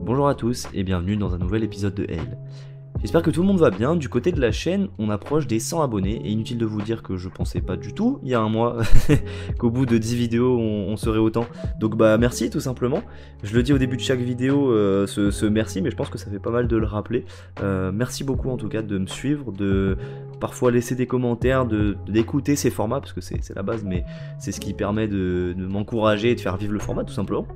Bonjour à tous et bienvenue dans un nouvel épisode de Hail. J'espère que tout le monde va bien. Du côté de la chaîne, on approche des 100 abonnés et inutile de vous dire que je pensais pas du tout, il y a un mois, qu'au bout de 10 vidéos on serait autant. Donc merci tout simplement. Je le dis au début de chaque vidéo, ce merci, mais je pense que ça fait pas mal de le rappeler. Merci beaucoup en tout cas de me suivre, de parfois laisser des commentaires, d'écouter ces formats, parce que c'est la base, mais c'est ce qui permet de m'encourager et de faire vivre le format tout simplement.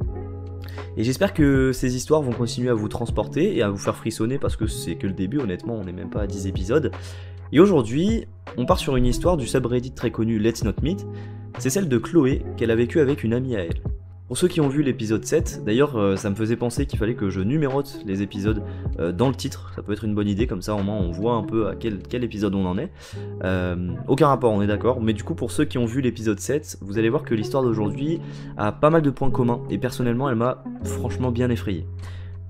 Et j'espère que ces histoires vont continuer à vous transporter et à vous faire frissonner parce que c'est que le début, honnêtement, on n'est même pas à 10 épisodes. Et aujourd'hui, on part sur une histoire du subreddit très connu Let's Not Meet, c'est celle de Chloé qu'elle a vécue avec une amie à elle. Pour ceux qui ont vu l'épisode 7, d'ailleurs ça me faisait penser qu'il fallait que je numérote les épisodes dans le titre, ça peut être une bonne idée, comme ça au moins on voit un peu à quel épisode on en est. Aucun rapport, on est d'accord, mais du coup pour ceux qui ont vu l'épisode 7, vous allez voir que l'histoire d'aujourd'hui a pas mal de points communs, et personnellement elle m'a franchement bien effrayé.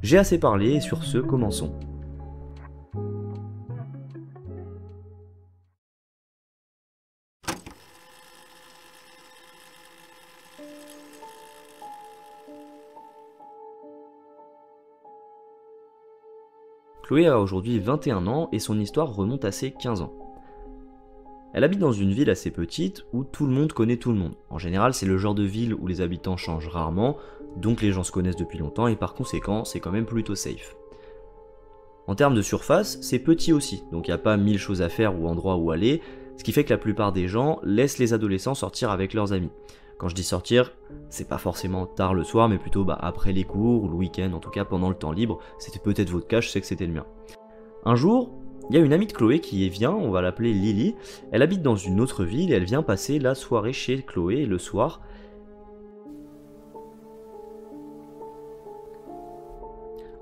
J'ai assez parlé, et sur ce, commençons. Chloé a aujourd'hui 21 ans et son histoire remonte à ses 15 ans. Elle habite dans une ville assez petite où tout le monde connaît tout le monde. En général, c'est le genre de ville où les habitants changent rarement, donc les gens se connaissent depuis longtemps et par conséquent, c'est quand même plutôt safe. En termes de surface, c'est petit aussi, donc il n'y a pas 1000 choses à faire ou endroits où aller, ce qui fait que la plupart des gens laissent les adolescents sortir avec leurs amis. Quand je dis sortir, c'est pas forcément tard le soir, mais plutôt après les cours ou le week-end, en tout cas pendant le temps libre. C'était peut-être votre cas, je sais que c'était le mien. Un jour, il y a une amie de Chloé qui vient, on va l'appeler Lily. Elle habite dans une autre ville et elle vient passer la soirée chez Chloé le soir.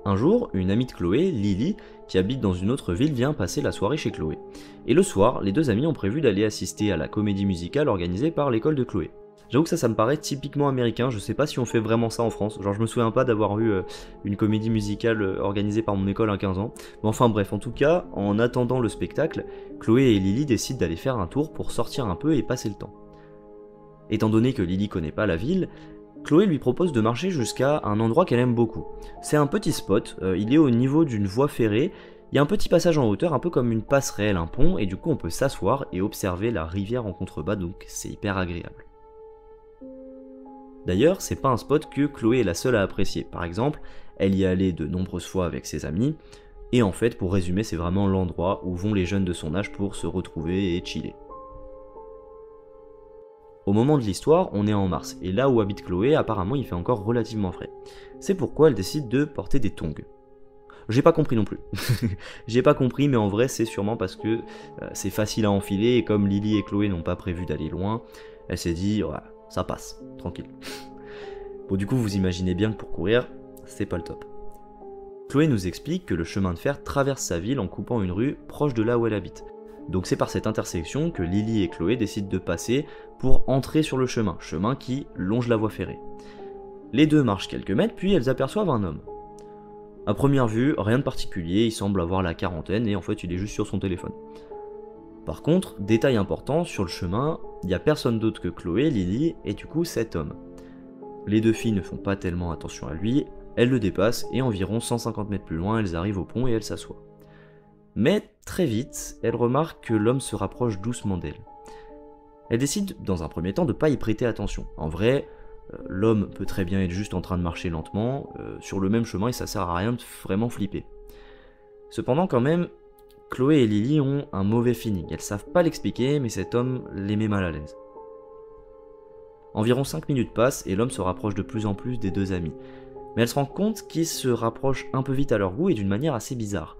Un jour, une amie de Chloé, Lily, qui habite dans une autre ville, vient passer la soirée chez Chloé. Et le soir, les deux amis ont prévu d'aller assister à la comédie musicale organisée par l'école de Chloé. J'avoue que ça me paraît typiquement américain, je sais pas si on fait vraiment ça en France, genre je me souviens pas d'avoir vu une comédie musicale organisée par mon école à 15 ans, mais enfin bref, en tout cas, en attendant le spectacle, Chloé et Lily décident d'aller faire un tour pour sortir un peu et passer le temps. Étant donné que Lily connaît pas la ville, Chloé lui propose de marcher jusqu'à un endroit qu'elle aime beaucoup. C'est un petit spot, il est au niveau d'une voie ferrée, il y a un petit passage en hauteur, un peu comme une passerelle, un pont, et du coup on peut s'asseoir et observer la rivière en contrebas, donc c'est hyper agréable. D'ailleurs, c'est pas un spot que Chloé est la seule à apprécier. Par exemple, elle y est allée de nombreuses fois avec ses amis, et en fait, pour résumer, c'est vraiment l'endroit où vont les jeunes de son âge pour se retrouver et chiller. Au moment de l'histoire, on est en mars, et là où habite Chloé, apparemment il fait encore relativement frais. C'est pourquoi elle décide de porter des tongs. J'ai pas compris non plus. J'ai pas compris, mais en vrai c'est sûrement parce que c'est facile à enfiler, et comme Lily et Chloé n'ont pas prévu d'aller loin, elle s'est dit, ouais, ça passe, tranquille. Bon, du coup, vous imaginez bien que pour courir, c'est pas le top. Chloé nous explique que le chemin de fer traverse sa ville en coupant une rue proche de là où elle habite. Donc c'est par cette intersection que Lily et Chloé décident de passer pour entrer sur le chemin qui longe la voie ferrée. Les deux marchent quelques mètres, puis elles aperçoivent un homme. À première vue, rien de particulier, il semble avoir la quarantaine et en fait il est juste sur son téléphone. Par contre, détail important, sur le chemin, il n'y a personne d'autre que Chloé, Lily et du coup cet homme. Les deux filles ne font pas tellement attention à lui, elles le dépassent et environ 150 mètres plus loin, elles arrivent au pont et elles s'assoient. Mais très vite, elles remarquent que l'homme se rapproche doucement d'elles. Elles décident dans un premier temps de ne pas y prêter attention. En vrai, l'homme peut très bien être juste en train de marcher lentement, sur le même chemin et ça sert à rien de vraiment flipper. Cependant quand même, Chloé et Lily ont un mauvais feeling, elles savent pas l'expliquer mais cet homme les met mal à l'aise. Environ 5 minutes passent et l'homme se rapproche de plus en plus des deux amis. Mais elle se rend compte qu'il se rapproche un peu vite à leur goût et d'une manière assez bizarre.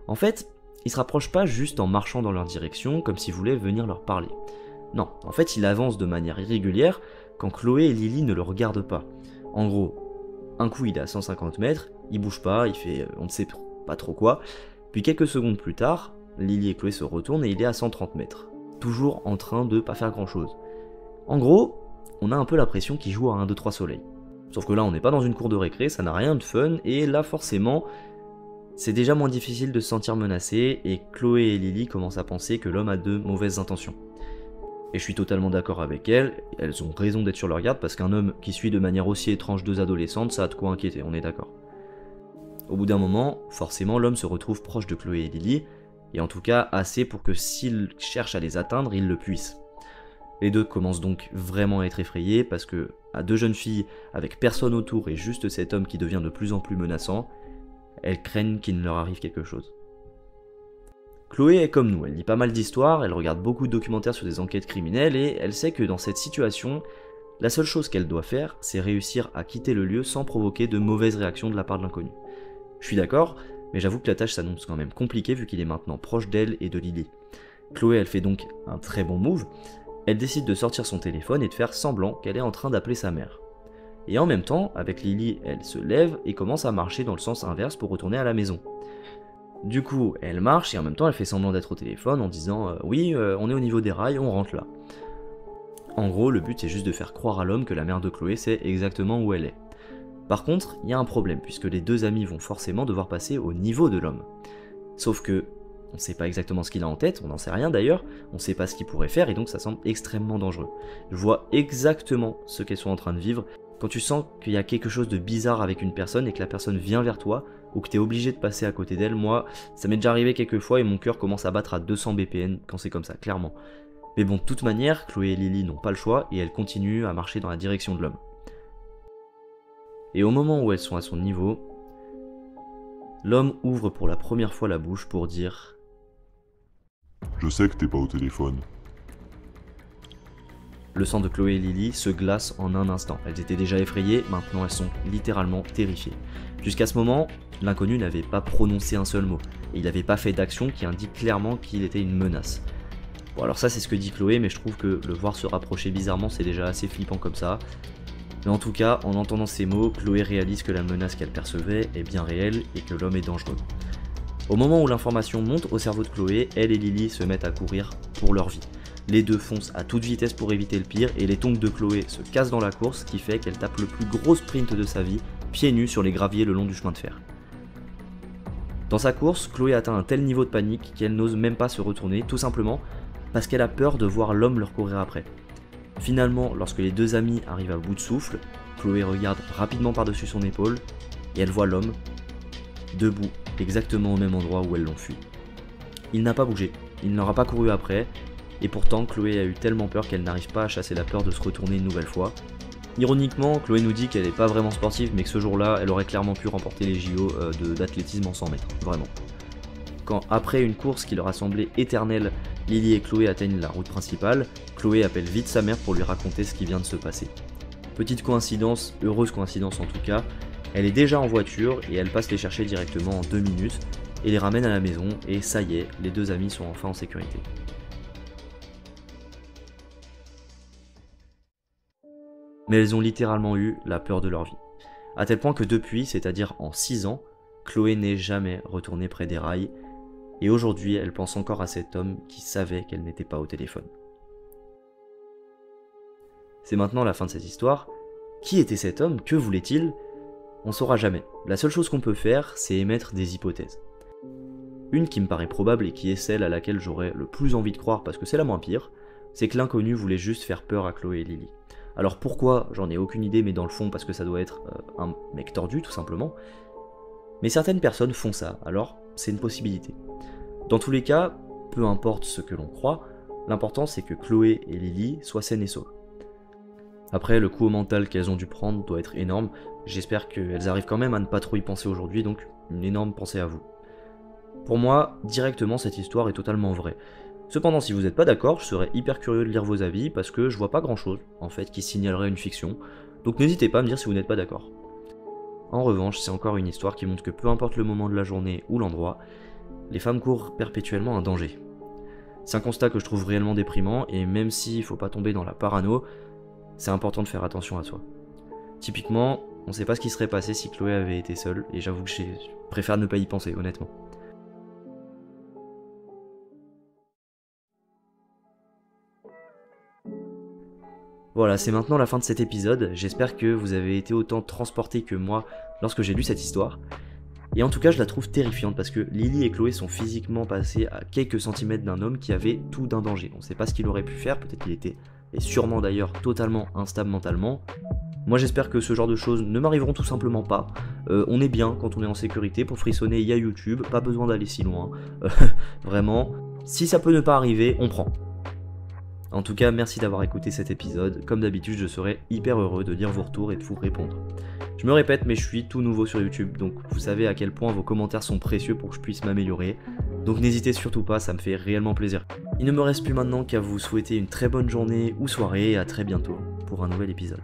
En fait, il se rapproche pas juste en marchant dans leur direction comme s'il voulait venir leur parler. Non, en fait il avance de manière irrégulière quand Chloé et Lily ne le regardent pas. En gros, un coup il est à 150 mètres, il bouge pas, il fait on ne sait pas trop quoi, puis quelques secondes plus tard, Lily et Chloé se retournent et il est à 130 mètres. Toujours en train de pas faire grand chose. En gros, on a un peu l'impression qu'il joue à 1, 2, 3 soleil. Sauf que là on n'est pas dans une cour de récré, ça n'a rien de fun, et là forcément, c'est déjà moins difficile de se sentir menacé, et Chloé et Lily commencent à penser que l'homme a de mauvaises intentions. Et je suis totalement d'accord avec elles ont raison d'être sur leur garde parce qu'un homme qui suit de manière aussi étrange deux adolescentes, ça a de quoi inquiéter, on est d'accord. Au bout d'un moment, forcément l'homme se retrouve proche de Chloé et Lily, et en tout cas assez pour que s'il cherche à les atteindre, il le puisse. Les deux commencent donc vraiment à être effrayés parce que, à deux jeunes filles avec personne autour et juste cet homme qui devient de plus en plus menaçant, elles craignent qu'il ne leur arrive quelque chose. Chloé est comme nous, elle lit pas mal d'histoires, elle regarde beaucoup de documentaires sur des enquêtes criminelles et elle sait que dans cette situation, la seule chose qu'elle doit faire, c'est réussir à quitter le lieu sans provoquer de mauvaises réactions de la part de l'inconnu. Je suis d'accord, mais j'avoue que la tâche s'annonce quand même compliquée vu qu'il est maintenant proche d'elle et de Lily. Chloé, elle fait donc un très bon move, elle décide de sortir son téléphone et de faire semblant qu'elle est en train d'appeler sa mère. Et en même temps, avec Lily, elle se lève et commence à marcher dans le sens inverse pour retourner à la maison. Du coup, elle marche et en même temps elle fait semblant d'être au téléphone en disant oui, on est au niveau des rails, on rentre là. En gros, le but c'est juste de faire croire à l'homme que la mère de Chloé sait exactement où elle est. Par contre, il y a un problème puisque les deux amis vont forcément devoir passer au niveau de l'homme. Sauf que on sait pas exactement ce qu'il a en tête, on n'en sait rien d'ailleurs, on sait pas ce qu'il pourrait faire et donc ça semble extrêmement dangereux. Je vois exactement ce qu'elles sont en train de vivre. Quand tu sens qu'il y a quelque chose de bizarre avec une personne et que la personne vient vers toi, ou que tu es obligé de passer à côté d'elle, moi, ça m'est déjà arrivé quelques fois et mon cœur commence à battre à 200 BPM quand c'est comme ça, clairement. Mais bon, de toute manière, Chloé et Lily n'ont pas le choix et elles continuent à marcher dans la direction de l'homme. Et au moment où elles sont à son niveau, l'homme ouvre pour la première fois la bouche pour dire « Je sais que t'es pas au téléphone. » Le sang de Chloé et Lily se glace en un instant. Elles étaient déjà effrayées, maintenant elles sont littéralement terrifiées. Jusqu'à ce moment, l'inconnu n'avait pas prononcé un seul mot, et il n'avait pas fait d'action qui indique clairement qu'il était une menace. Bon alors ça c'est ce que dit Chloé, mais je trouve que le voir se rapprocher bizarrement c'est déjà assez flippant comme ça. Mais en tout cas, en entendant ces mots, Chloé réalise que la menace qu'elle percevait est bien réelle et que l'homme est dangereux. Au moment où l'information monte au cerveau de Chloé, elle et Lily se mettent à courir pour leur vie. Les deux foncent à toute vitesse pour éviter le pire et les tongs de Chloé se cassent dans la course, ce qui fait qu'elle tape le plus gros sprint de sa vie, pieds nus sur les graviers le long du chemin de fer. Dans sa course, Chloé atteint un tel niveau de panique qu'elle n'ose même pas se retourner, tout simplement parce qu'elle a peur de voir l'homme leur courir après. Finalement, lorsque les deux amis arrivent à bout de souffle, Chloé regarde rapidement par-dessus son épaule et elle voit l'homme debout, exactement au même endroit où elles l'ont fui. Il n'a pas bougé, il ne leur a pas couru après, et pourtant Chloé a eu tellement peur qu'elle n'arrive pas à chasser la peur de se retourner une nouvelle fois. Ironiquement, Chloé nous dit qu'elle n'est pas vraiment sportive, mais que ce jour-là, elle aurait clairement pu remporter les JO d'athlétisme en 100 mètres, vraiment. Quand, après une course qui leur a semblé éternelle, Lily et Chloé atteignent la route principale, Chloé appelle vite sa mère pour lui raconter ce qui vient de se passer. Petite coïncidence, heureuse coïncidence en tout cas, elle est déjà en voiture et elle passe les chercher directement en 2 minutes et les ramène à la maison et ça y est, les deux amis sont enfin en sécurité. Mais elles ont littéralement eu la peur de leur vie. À tel point que depuis, c'est-à-dire en 6 ans, Chloé n'est jamais retournée près des rails, et aujourd'hui elle pense encore à cet homme qui savait qu'elle n'était pas au téléphone. C'est maintenant la fin de cette histoire. Qui était cet homme? Que voulait-il? On saura jamais. La seule chose qu'on peut faire, c'est émettre des hypothèses. Une qui me paraît probable et qui est celle à laquelle j'aurais le plus envie de croire parce que c'est la moins pire, c'est que l'inconnu voulait juste faire peur à Chloé et Lily. Alors pourquoi? J'en ai aucune idée, mais dans le fond parce que ça doit être un mec tordu tout simplement. Mais certaines personnes font ça, alors c'est une possibilité. Dans tous les cas, peu importe ce que l'on croit, l'important c'est que Chloé et Lily soient saines et sauves. Après, le coup au mental qu'elles ont dû prendre doit être énorme, j'espère qu'elles arrivent quand même à ne pas trop y penser aujourd'hui, donc une énorme pensée à vous. Pour moi, directement cette histoire est totalement vraie. Cependant, si vous n'êtes pas d'accord, je serais hyper curieux de lire vos avis, parce que je vois pas grand chose, en fait, qui signalerait une fiction, donc n'hésitez pas à me dire si vous n'êtes pas d'accord. En revanche, c'est encore une histoire qui montre que peu importe le moment de la journée ou l'endroit, les femmes courent perpétuellement un danger. C'est un constat que je trouve réellement déprimant, et même s'il faut pas tomber dans la parano, c'est important de faire attention à soi. Typiquement, on sait pas ce qui serait passé si Chloé avait été seule, et j'avoue que je préfère ne pas y penser, honnêtement. Voilà, c'est maintenant la fin de cet épisode, j'espère que vous avez été autant transportés que moi lorsque j'ai lu cette histoire. Et en tout cas, je la trouve terrifiante parce que Lily et Chloé sont physiquement passées à quelques centimètres d'un homme qui avait tout d'un danger. On ne sait pas ce qu'il aurait pu faire, peut-être qu'il était et sûrement d'ailleurs totalement instable mentalement. Moi j'espère que ce genre de choses ne m'arriveront tout simplement pas. On est bien quand on est en sécurité, pour frissonner il y a YouTube, pas besoin d'aller si loin. Vraiment, si ça peut ne pas arriver, on prend. En tout cas, merci d'avoir écouté cet épisode. Comme d'habitude, je serai hyper heureux de lire vos retours et de vous répondre. Je me répète, mais je suis tout nouveau sur YouTube, donc vous savez à quel point vos commentaires sont précieux pour que je puisse m'améliorer. Donc n'hésitez surtout pas, ça me fait réellement plaisir. Il ne me reste plus maintenant qu'à vous souhaiter une très bonne journée ou soirée, et à très bientôt pour un nouvel épisode.